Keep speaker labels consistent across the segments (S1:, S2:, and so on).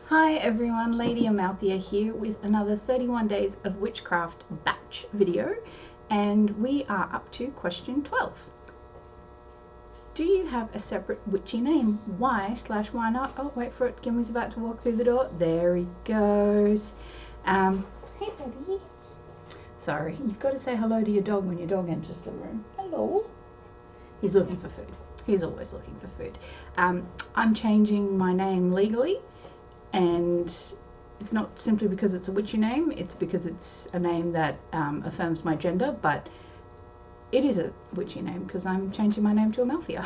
S1: Hi everyone, Lady Amalthea here with another 31 Days of Witchcraft batch video, and we are up to question 12. Do you have a separate witchy name? Why/why not? Oh, wait for it. Gimli's about to walk through the door. There he goes. Hey buddy. Sorry, you've got to say hello to your dog when your dog enters the room. Hello. He's looking for food. He's always looking for food. I'm changing my name legally, and it's not simply because it's a witchy name, it's because it's a name that affirms my gender, but it is a witchy name because I'm changing my name to Amalthea.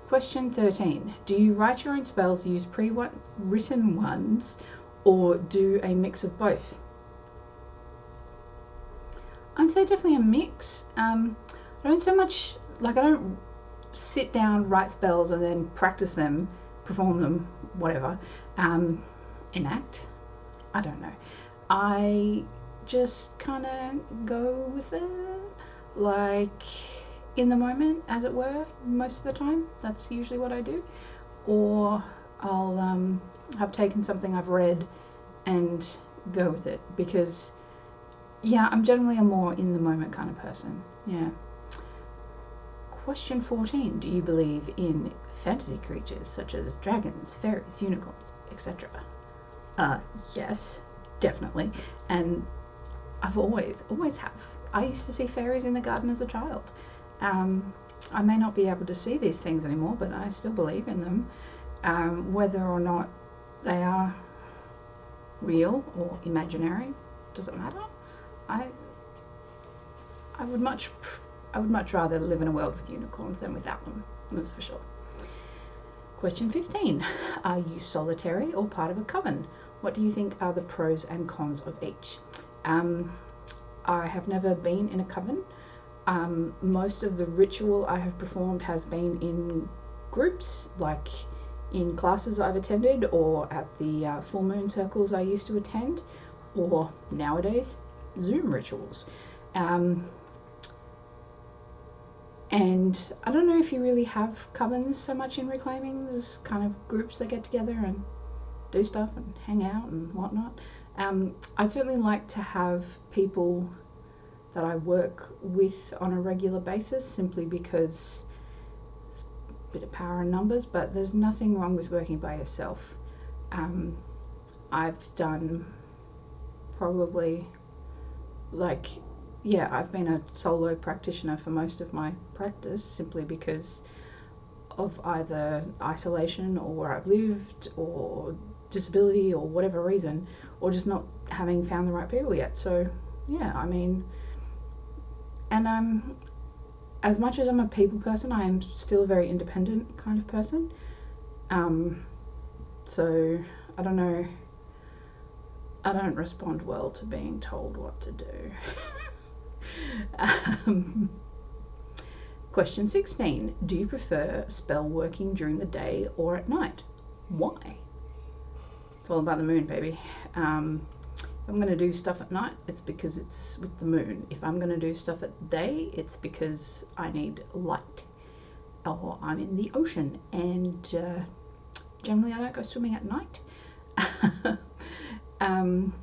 S1: Question 13. Do you write your own spells, use pre-written ones, or do a mix of both? I'd say definitely a mix. I don't so much, I don't sit down, write spells, and then practice them, perform them, whatever, enact. I don't know. I just kind of go with it, like in the moment, as it were, most of the time. That's usually what I do. Or I'll have taken something I've read and go with it, because yeah, I'm generally a more in the moment kind of person. Yeah. Question 14. Do you believe in fantasy creatures such as dragons, fairies, unicorns, etc.? Yes, definitely. And I've always have. I used to see fairies in the garden as a child. I may not be able to see these things anymore, but I still believe in them. Whether or not they are real or imaginary doesn't matter. I would much rather live in a world with unicorns than without them, that's for sure. Question 15. Are you solitary or part of a coven? What do you think are the pros and cons of each? I have never been in a coven. Most of the ritual I have performed has been in groups, like in classes I've attended, or at the full moon circles I used to attend, or nowadays, Zoom rituals. And I don't know if you really have covens so much in reclaiming. There's kind of groups that get together and do stuff and hang out and whatnot. I'd certainly like to have people that I work with on a regular basis, simply because it's a bit of power in numbers, but there's nothing wrong with working by yourself. I've done probably I've been a solo practitioner for most of my practice, simply because of either isolation or where I've lived or disability or whatever reason, or just not having found the right people yet. So yeah, I mean, and I'm, as much as I'm a people person, I am still a very independent kind of person. So I don't know, I don't respond well to being told what to do. Question 16. Do you prefer spell working during the day or at night? Why? It's all about the moon, baby. If I'm going to do stuff at night, it's because it's with the moon. If I'm going to do stuff at day, it's because I need light, or I'm in the ocean, and generally I don't go swimming at night. And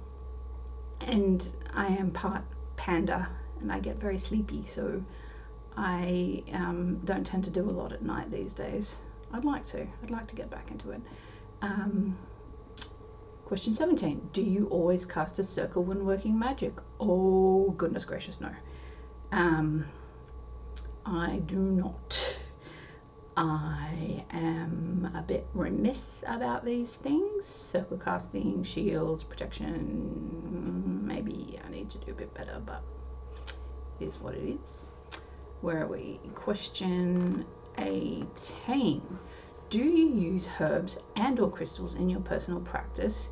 S1: I am part panda, and I get very sleepy, so I don't tend to do a lot at night these days. I'd like to get back into it. Question 17. Do you always cast a circle when working magic? Oh, goodness gracious, no. I do not. I am a bit remiss about these things. Circle casting, shields, protection, maybe I need to do a bit better, but it is what it is. Where are we? Question 18. Do you use herbs and or crystals in your personal practice?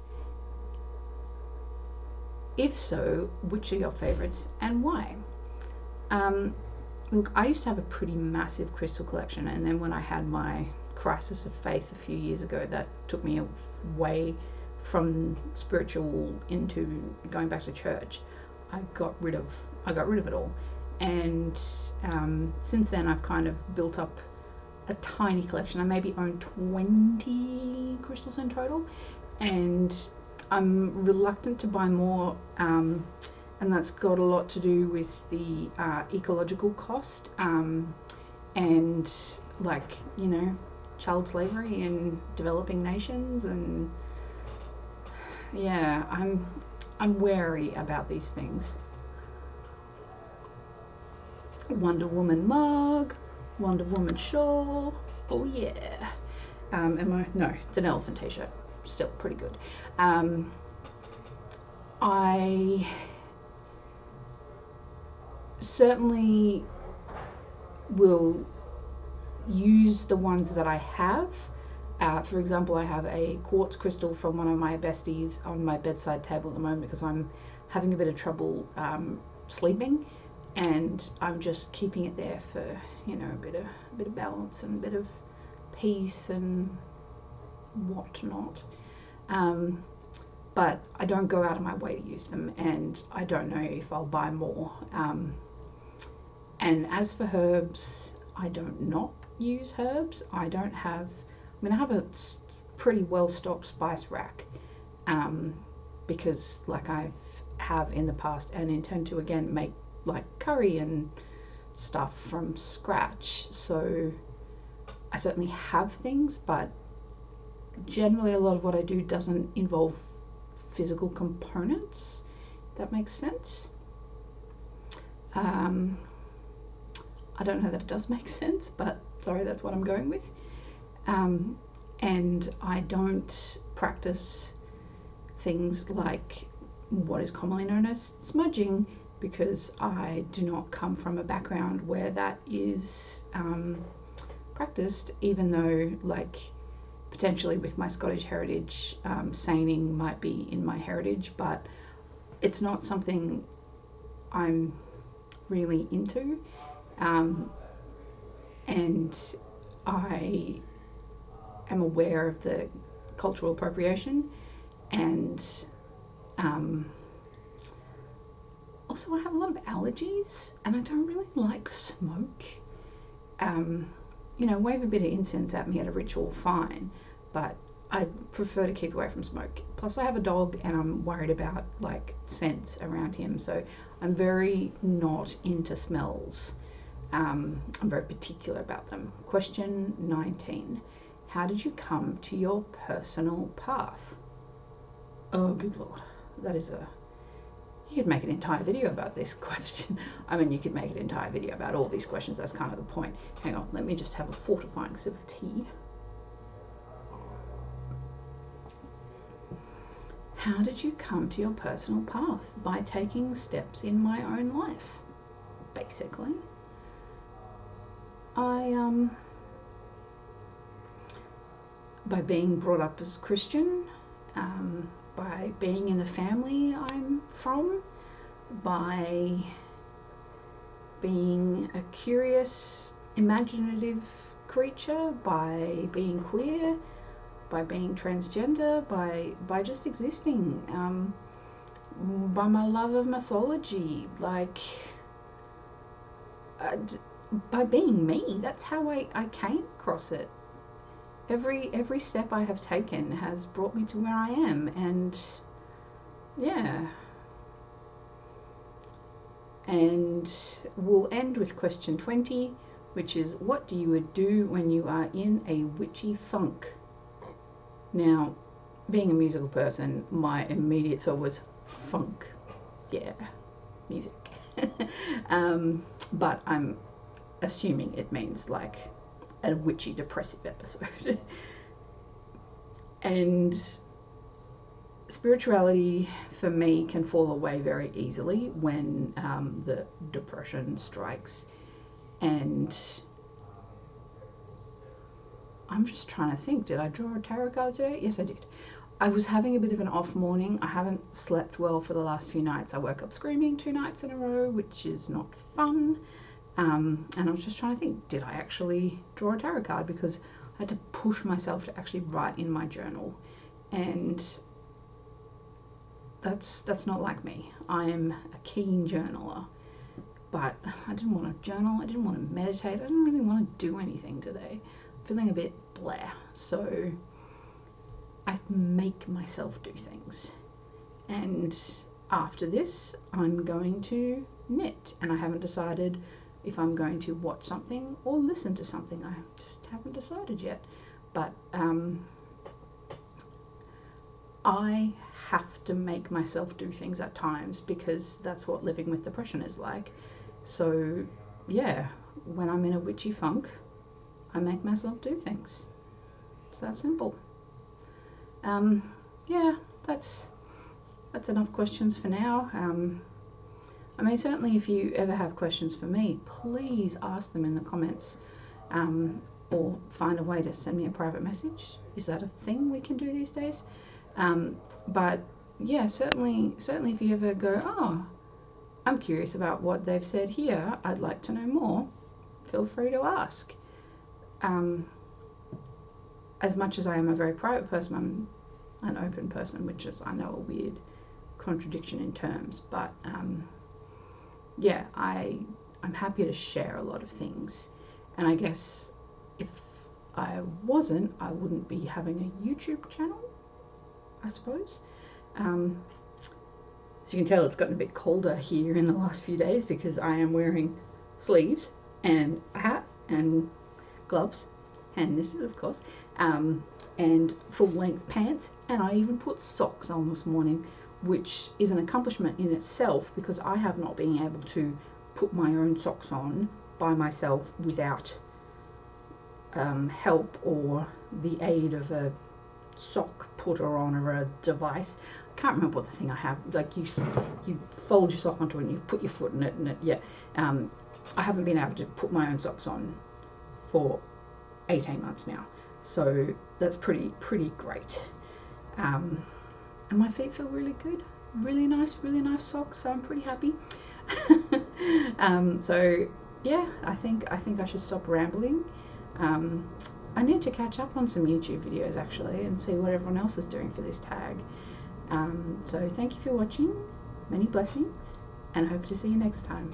S1: If so, which are your favorites and why? Look, I used to have a pretty massive crystal collection, and then when I had my crisis of faith a few years ago, that took me away from spiritual into going back to church. I got rid of it all, and since then I've kind of built up a tiny collection. I maybe own 20 crystals in total, and I'm reluctant to buy more, and that's got a lot to do with the ecological cost, and like, you know, child slavery in developing nations, and yeah, I'm wary about these things. Wonder Woman mug, Wonder Woman shawl. Oh yeah. No, it's an elephant t-shirt. Still pretty good. I certainly will use the ones that I have. For example, I have a quartz crystal from one of my besties on my bedside table at the moment because I'm having a bit of trouble sleeping, and I'm just keeping it there for, you know, a bit of balance and a bit of peace and whatnot. But I don't go out of my way to use them, and I don't know if I'll buy more. And as for herbs, I don't not use herbs. I have a pretty well stocked spice rack, because like I have in the past and intend to again make like curry and stuff from scratch. So I certainly have things, but generally a lot of what I do doesn't involve physical components, if that makes sense. I don't know that it does make sense, but sorry, that's what I'm going with. And I don't practice things like what is commonly known as smudging, because I do not come from a background where that is practiced, even though, like, potentially with my Scottish heritage, seining might be in my heritage, but it's not something I'm really into. And I am aware of the cultural appropriation, and also I have a lot of allergies, and I don't really like smoke. You know, wave a bit of incense at me at a ritual, fine, but I prefer to keep away from smoke. Plus I have a dog and I'm worried about like scents around him, so I'm very not into smells. I'm very particular about them. Question 19. How did you come to your personal path? Oh, good Lord. That is you could make an entire video about this question. I mean, you could make an entire video about all these questions. That's kind of the point. Hang on, let me just have a fortifying sip of tea. How did you come to your personal path? By taking steps in my own life, basically. By being brought up as Christian, by being in the family I'm from, by being a curious, imaginative creature, by being queer, by being transgender, by just existing, by my love of mythology, like, by being me. That's how I came across it. Every step I have taken has brought me to where I am, and yeah. And we'll end with question 20, which is, what do you do when you are in a witchy funk? Now, being a musical person, my immediate thought was funk. Yeah, music. But I'm assuming it means like a witchy depressive episode. And spirituality for me can fall away very easily when the depression strikes. And I'm just trying to think, did I draw a tarot card today? Yes, I did. I was having a bit of an off morning. I haven't slept well for the last few nights. I woke up screaming 2 nights in a row, which is not fun. And I was just trying to think, did I actually draw a tarot card? Because I had to push myself to actually write in my journal. And that's not like me. I am a keen journaler. but I didn't want to journal, I didn't want to meditate, I didn't really want to do anything today. I'm feeling a bit blah, so I make myself do things. And after this, I'm going to knit, and I haven't decided if I'm going to watch something or listen to something. I just haven't decided yet. But I have to make myself do things at times because that's what living with depression is like. So yeah, when I'm in a witchy funk, I make myself do things. It's that simple. Yeah, that's enough questions for now. I mean, certainly if you ever have questions for me, please ask them in the comments, or find a way to send me a private message. Is that a thing we can do these days? But yeah, certainly if you ever go, oh, I'm curious about what they've said here, I'd like to know more, feel free to ask. As much as I am a very private person, I'm an open person, which is, I know, a weird contradiction in terms, but yeah, I'm happy to share a lot of things, and I guess if I wasn't, I wouldn't be having a YouTube channel, I suppose. So you can tell it's gotten a bit colder here in the last few days because I am wearing sleeves and a hat and gloves, hand knitted of course, and full length pants, and I even put socks on this morning, which is an accomplishment in itself because I have not been able to put my own socks on by myself without help or the aid of a sock putter on or a device. I can't remember what the thing I have, like you fold your sock onto it and you put your foot in it, and it, yeah, I haven't been able to put my own socks on for 18 months now, so that's pretty great. And my feet feel really good, really nice socks, so I'm pretty happy. So yeah, I think I should stop rambling. I need to catch up on some YouTube videos actually and see what everyone else is doing for this tag. So thank you for watching, many blessings, and hope to see you next time.